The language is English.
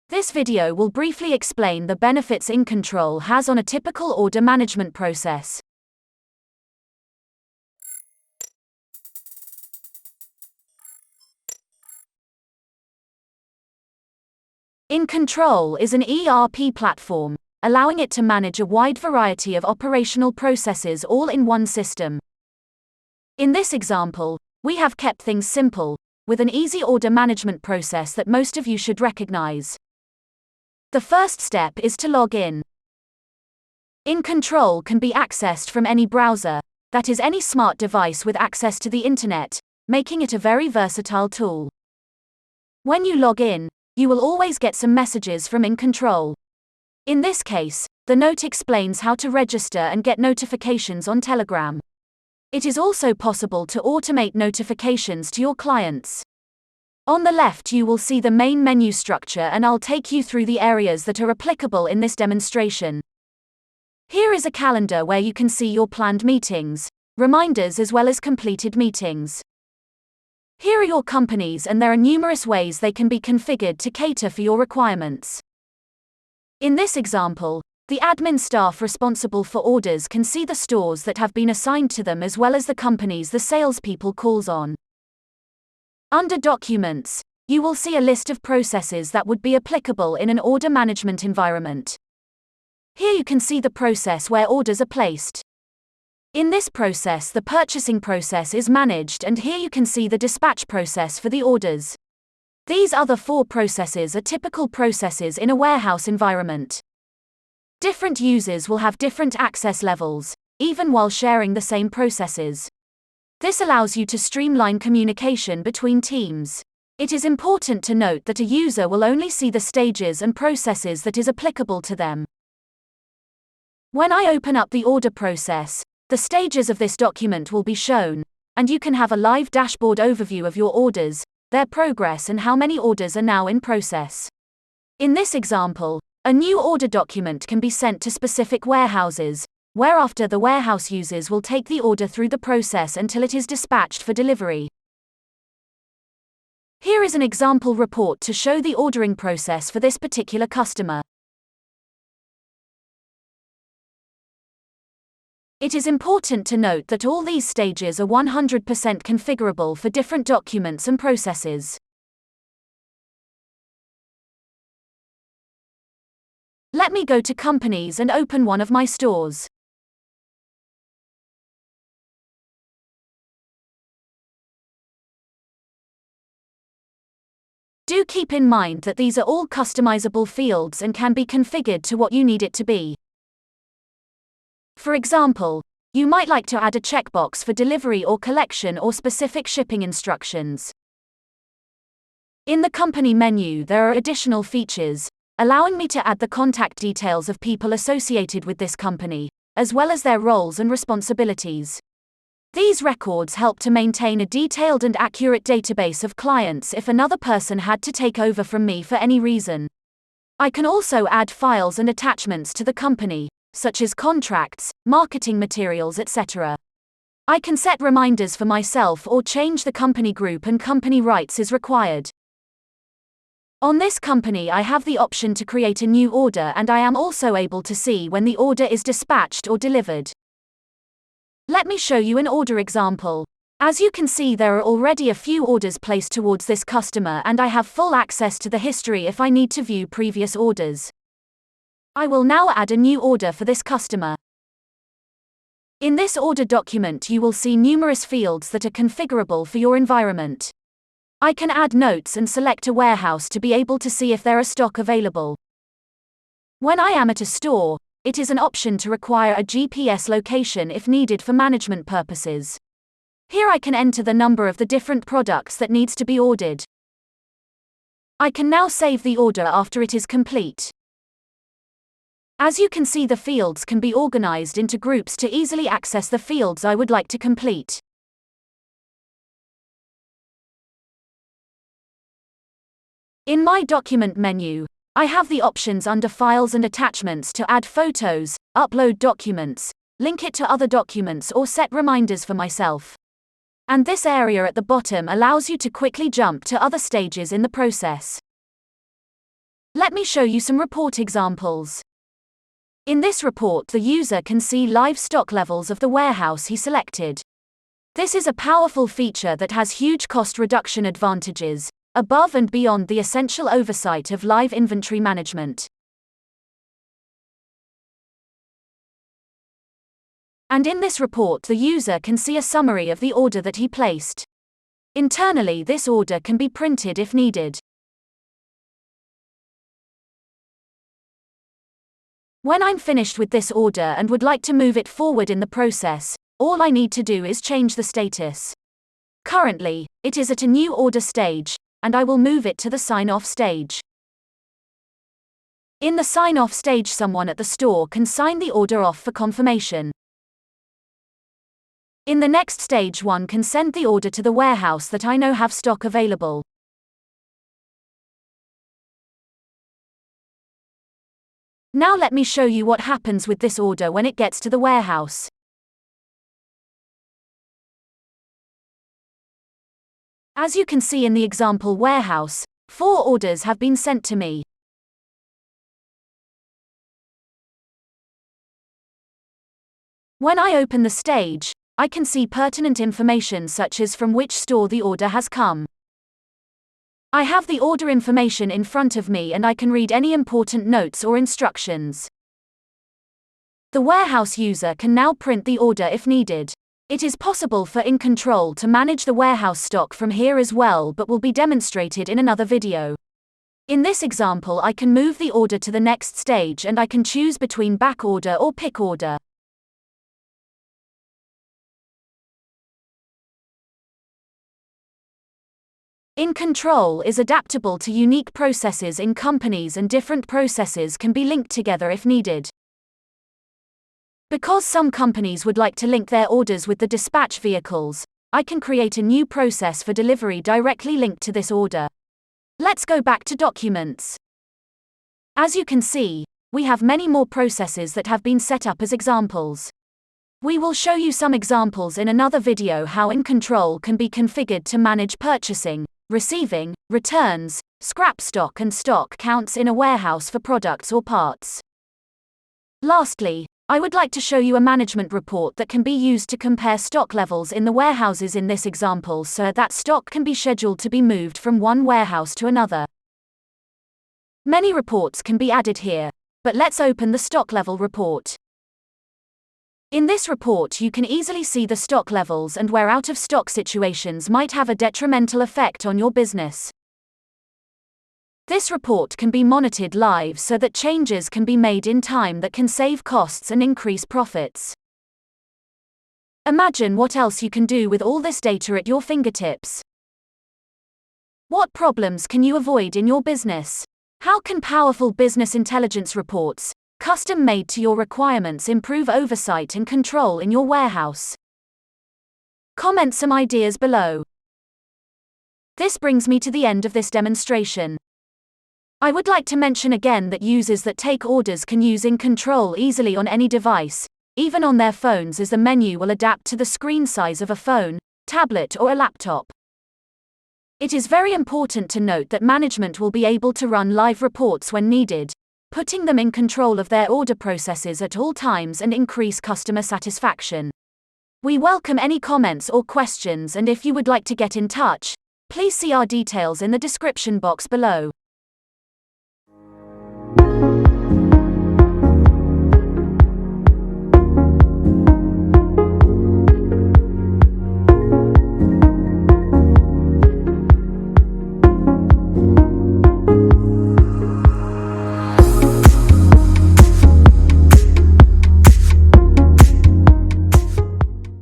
This video will briefly explain the benefits INControl has on a typical order management process. INControl is an ERP platform, allowing it to manage a wide variety of operational processes all in one system. In this example, we have kept things simple, with an easy order management process that most of you should recognize. The first step is to log in. INControl can be accessed from any browser, that is any smart device with access to the internet, making it a very versatile tool. When you log in, you will always get some messages from INControl. In this case, the note explains how to register and get notifications on Telegram. It is also possible to automate notifications to your clients. On the left you will see the main menu structure, and I'll take you through the areas that are applicable in this demonstration. Here is a calendar where you can see your planned meetings, reminders as well as completed meetings. Here are your companies, and there are numerous ways they can be configured to cater for your requirements. In this example, the admin staff responsible for orders can see the stores that have been assigned to them as well as the companies the salespeople calls on. Under Documents, you will see a list of processes that would be applicable in an order management environment. Here you can see the process where orders are placed. In this process, the purchasing process is managed, and here you can see the dispatch process for the orders. These other four processes are typical processes in a warehouse environment. Different users will have different access levels, even while sharing the same processes. This allows you to streamline communication between teams. It is important to note that a user will only see the stages and processes that is applicable to them. When I open up the order process, the stages of this document will be shown, and you can have a live dashboard overview of your orders, their progress, and how many orders are now in process. In this example, a new order document can be sent to specific warehouses, whereafter the warehouse users will take the order through the process until it is dispatched for delivery. Here is an example report to show the ordering process for this particular customer. It is important to note that all these stages are 100% configurable for different documents and processes. Let me go to Companies and open one of my stores. Do keep in mind that these are all customizable fields and can be configured to what you need it to be. For example, you might like to add a checkbox for delivery or collection or specific shipping instructions. In the company menu, there are additional features, allowing me to add the contact details of people associated with this company, as well as their roles and responsibilities. These records help to maintain a detailed and accurate database of clients if another person had to take over from me for any reason. I can also add files and attachments to the company, such as contracts, marketing materials, etc. I can set reminders for myself or change the company group and company rights as required. On this company, I have the option to create a new order, and I am also able to see when the order is dispatched or delivered. Let me show you an order example. As you can see, there are already a few orders placed towards this customer, and I have full access to the history if I need to view previous orders. I will now add a new order for this customer. In this order document, you will see numerous fields that are configurable for your environment. I can add notes and select a warehouse to be able to see if there are stock available. When I am at a store, it is an option to require a GPS location if needed for management purposes. Here I can enter the number of the different products that needs to be ordered. I can now save the order after it is complete. As you can see, the fields can be organized into groups to easily access the fields I would like to complete. In my document menu, I have the options under Files and Attachments to add photos, upload documents, link it to other documents, or set reminders for myself. And this area at the bottom allows you to quickly jump to other stages in the process. Let me show you some report examples. In this report, the user can see live stock levels of the warehouse he selected. This is a powerful feature that has huge cost reduction advantages, above and beyond the essential oversight of live inventory management. And in this report, the user can see a summary of the order that he placed. Internally, this order can be printed if needed. When I'm finished with this order and would like to move it forward in the process, all I need to do is change the status. Currently, it is at a new order stage, and I will move it to the sign-off stage. In the sign-off stage, someone at the store can sign the order off for confirmation. In the next stage, one can send the order to the warehouse that I know have stock available. Now let me show you what happens with this order when it gets to the warehouse. As you can see in the example warehouse, 4 orders have been sent to me. When I open the stage, I can see pertinent information such as from which store the order has come. I have the order information in front of me and I can read any important notes or instructions. The warehouse user can now print the order if needed. It is possible for INControl to manage the warehouse stock from here as well, but will be demonstrated in another video. In this example, I can move the order to the next stage and I can choose between back order or pick order. INControl is adaptable to unique processes in companies, and different processes can be linked together if needed. Because some companies would like to link their orders with the dispatch vehicles, I can create a new process for delivery directly linked to this order. Let's go back to Documents. As you can see, we have many more processes that have been set up as examples. We will show you some examples in another video how INControl can be configured to manage purchasing, receiving, returns, scrap stock and stock counts in a warehouse for products or parts. Lastly, I would like to show you a management report that can be used to compare stock levels in the warehouses in this example so that stock can be scheduled to be moved from one warehouse to another. Many reports can be added here, but let's open the stock level report. In this report, you can easily see the stock levels and where out-of-stock situations might have a detrimental effect on your business. This report can be monitored live so that changes can be made in time that can save costs and increase profits. Imagine what else you can do with all this data at your fingertips. What problems can you avoid in your business? How can powerful business intelligence reports, custom-made to your requirements, improve oversight and control in your warehouse? Comment some ideas below. This brings me to the end of this demonstration. I would like to mention again that users that take orders can use INControl easily on any device, even on their phones, as the menu will adapt to the screen size of a phone, tablet or a laptop. It is very important to note that management will be able to run live reports when needed, putting them in control of their order processes at all times and increase customer satisfaction. We welcome any comments or questions, and if you would like to get in touch, please see our details in the description box below.